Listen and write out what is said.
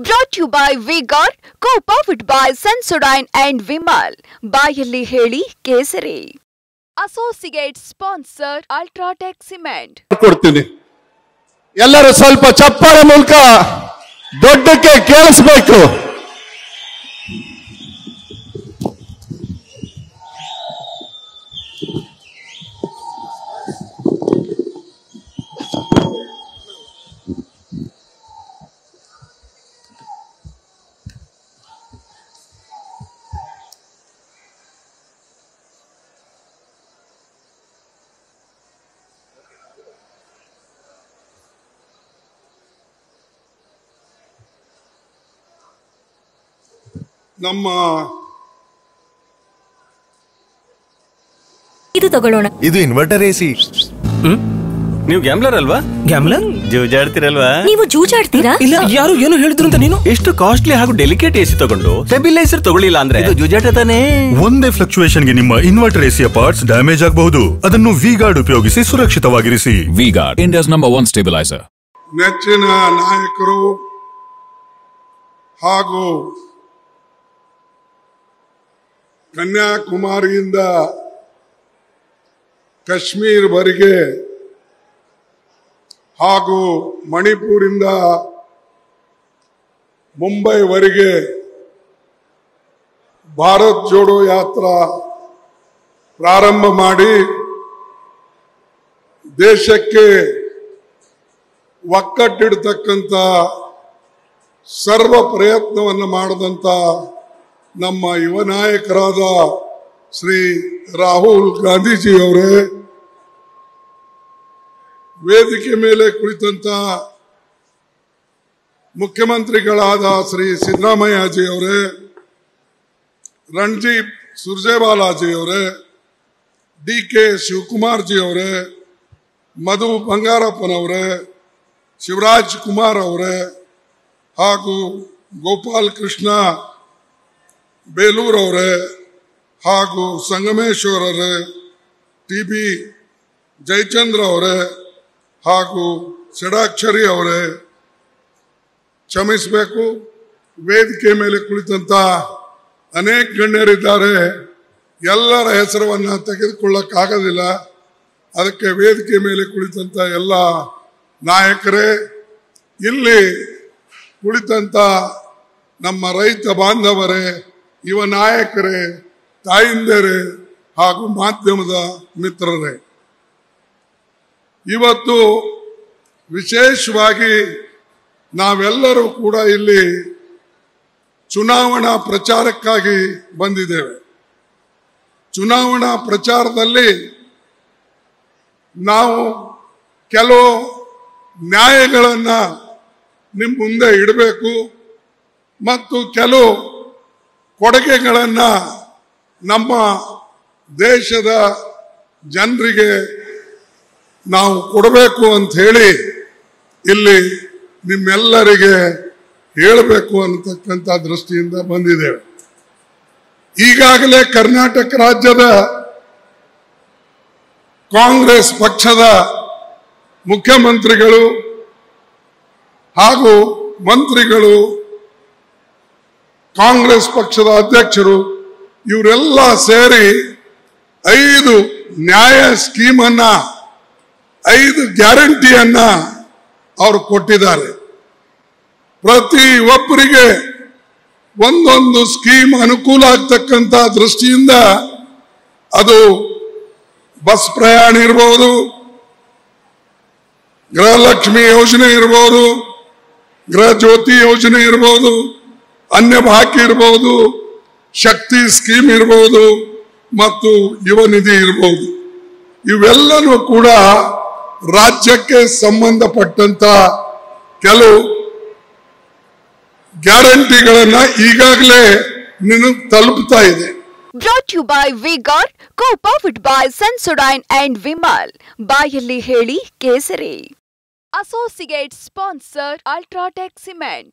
Brought to you by Vigor, co-powered by Sensodyne and Vimal. ಬಾಯಲ್ಲಿ ಹೇಳಿ ಕೇಸರಿ. Associate sponsor Ultratech Cement. ಕೊಡ್ತೀನಿ. ಎಲ್ಲರೂ ಸ್ವಲ್ಪ ಚಪ್ಪಾಳೆ ಮೂಲಕ ದೊಡ್ಡಕ್ಕೆ ಕೇಳಿಸಬೇಕು. ನಮ್ಮ ಇದು ತಗೊಳ್ಳೋಣ. ಇದು ಇನ್ವರ್ಟರ್ ಎಸಿ. ನೀವು ಗ್ಯಾಮ್ಲರ್ ಅಲ್ವಾ? ಗ್ಯಾಮ್ಲರ್ ಜೂಜಾಡ್ತಿರಲ್ವಾ? ನೀವು ಜೂಜಾಡ್ತೀರಾ? ಇಲ್ಲ, ಯಾರು ಏನು ಹೇಳಿದ್ರು ಅಂತ ನೀನು ಎಷ್ಟು ಕಾಸ್ಟ್ಲಿ ಹಾಗೂ ಡೆಲಿಕೇಟ್ ಎಸಿ ತಗೊಂಡು ಸ್ಟೆಬಿಲೈಸರ್ ತಗೊಳ್ಳಿಲ್ಲ ಅಂದ್ರೆ ಇದು ಜೂಜಾಟ ತಾನೇ. ಒಂದೇ ಫ್ಲಕ್ಚುಯೇಷನ್ ಗೆ ನಿಮ್ಮ ಇನ್ವರ್ಟರ್ ಎಸಿಯ ಪಾರ್ಟ್ಸ್ ಡ್ಯಾಮೇಜ್ ಆಗಬಹುದು. ಅದನ್ನು ವಿಗಾರ್ಡ್ ಉಪಯೋಗಿಸಿ ಸುರಕ್ಷಿತವಾಗಿರಿಸಿ. V-Guard, India's number 1 stabiliser. ನೆಚ್ಚಿನ ನಾಯಕರು ಹಾಗೂ ಕನ್ಯಾಕುಮಾರಿಯಿಂದ ಕಾಶ್ಮೀರವರೆಗೆ ಹಾಗೂ ಮಣಿಪುರಿಂದ ಮುಂಬೈವರೆಗೆ ಭಾರತ್ ಜೋಡೋ ಯಾತ್ರಾ ಪ್ರಾರಂಭ ಮಾಡಿ ದೇಶಕ್ಕೆ ಒಕ್ಕಟ್ಟಿಡ್ತಕ್ಕಂಥ ಸರ್ವ ಪ್ರಯತ್ನವನ್ನು ಮಾಡಿದಂಥ ನಮ್ಮ ಯುವ ನಾಯಕರಾದ ಶ್ರೀ ರಾಹುಲ್ ಗಾಂಧೀಜಿಯವರೇ, ವೇದಿಕೆ ಮೇಲೆ ಕುಳಿತಂತ ಮುಖ್ಯಮಂತ್ರಿಗಳಾದ ಶ್ರೀ ಸಿದ್ದರಾಮಯ್ಯಜಿಯವರೇ, ರಣದೀಪ್ ಸುರ್ಜೇವಾಲಾಜಿಯವರೇ, ಡಿ.ಕೆ. ಶಿವಕುಮಾರ್ ಜಿಯವರೇ, ಮಧು ಬಂಗಾರಪ್ಪನವರೇ, ಶಿವರಾಜ್ ಕುಮಾರ್ ಅವರೇ ಹಾಗೂ ಗೋಪಾಲ್ ಕೃಷ್ಣ ಬೇಲೂರವರೇ ಹಾಗೂ ಸಂಗಮೇಶ್ವರರೇ, ಟಿ.ಬಿ. ಜಯಚಂದ್ರ ಅವರೇ ಹಾಗೂ ಷಡಾಕ್ಷರಿ ಅವರೇ, ಕ್ಷಮಿಸಬೇಕು, ವೇದಿಕೆ ಮೇಲೆ ಕುಳಿತಂತ ಅನೇಕ ಗಣ್ಯರಿದ್ದಾರೆ. ಎಲ್ಲರ ಹೆಸರನ್ನು ತೆಗೆದುಕೊಳ್ಳಕ್ಕಾಗೋದಿಲ್ಲ. ಅದಕ್ಕೆ ವೇದಿಕೆ ಮೇಲೆ ಕುಳಿತಂತ ಎಲ್ಲ ನಾಯಕರೇ, ಇಲ್ಲಿ ಕುಳಿತಂತ ನಮ್ಮ ರೈತ ಬಾಂಧವರೇ, ಯುವ ನಾಯಕರೇ, ತಾಯಿಂದರೇ ಹಾಗೂ ಮಾಧ್ಯಮದ ಮಿತ್ರರೇ, ಇವತ್ತು ವಿಶೇಷವಾಗಿ ನಾವೆಲ್ಲರೂ ಕೂಡ ಇಲ್ಲಿ ಚುನಾವಣಾ ಪ್ರಚಾರಕ್ಕಾಗಿ ಬಂದಿದ್ದೇವೆ. ಚುನಾವಣಾ ಪ್ರಚಾರದಲ್ಲಿ ನಾವು ಕೆಲವು ನ್ಯಾಯಗಳನ್ನು ನಿಮ್ಮ ಮುಂದೆ ಇಡಬೇಕು ಮತ್ತು ಕೆಲವು ಕೊಡುಗೆಗಳನ್ನು ನಮ್ಮ ದೇಶದ ಜನರಿಗೆ ನಾವು ಕೊಡಬೇಕು ಅಂತ ಹೇಳಿ ಇಲ್ಲಿ ನಿಮ್ಮೆಲ್ಲರಿಗೆ ಹೇಳಬೇಕು ಅನ್ನತಕ್ಕಂಥ ದೃಷ್ಟಿಯಿಂದ ಬಂದಿದ್ದೇವೆ. ಈಗಾಗಲೇ ಕರ್ನಾಟಕ ರಾಜ್ಯದ ಕಾಂಗ್ರೆಸ್ ಪಕ್ಷದ ಮುಖ್ಯಮಂತ್ರಿಗಳು ಹಾಗೂ ಮಂತ್ರಿಗಳು, ಕಾಂಗ್ರೆಸ್ ಪಕ್ಷದ ಅಧ್ಯಕ್ಷರು ಇವರೆಲ್ಲ ಸೇರಿ 5 ನ್ಯಾಯ ಸ್ಕೀಮನ್ನ 5 ಗ್ಯಾರಂಟಿಯನ್ನ ಅವರು ಕೊಟ್ಟಿದ್ದಾರೆ. ಪ್ರತಿ ಒಬ್ಬರಿಗೆ ಒಂದೊಂದು ಸ್ಕೀಮ್ ಅನುಕೂಲ ಆಗ್ತಕ್ಕಂಥ ದೃಷ್ಟಿಯಿಂದ ಅದು ಬಸ್ ಪ್ರಯಾಣ ಇರಬಹುದು, ಗೃಹಲಕ್ಷ್ಮಿ ಯೋಜನೆ ಇರಬಹುದು, ಗೃಹ ಜ್ಯೋತಿ ಯೋಜನೆ ಇರಬಹುದು, ಅನ್ಯ ಬಾಕಿ ಇರಬಹುದು, ಶಕ್ತಿ ಸ್ಕೀಮ್ ಇರಬಹುದು ಮತ್ತು ಯುವ ನಿಧಿ ಇರಬಹುದು. ಇವೆಲ್ಲನೂ ಕೂಡ ರಾಜ್ಯಕ್ಕೆ ಸಂಬಂಧಪಟ್ಟಂತ ಕೆಲವು ಗ್ಯಾರಂಟಿಗಳನ್ನ ಈಗಾಗಲೇ ನಿನಗೆ ತಲುಪ್ತಾ ಇದೆ. Brought to you by Vigor, co-powered by Sensodyne and Vimal. ಬಾಯಲ್ಲಿ ಹೇಳಿ ಕೇಸರಿ. Associate sponsor Ultratech Cement.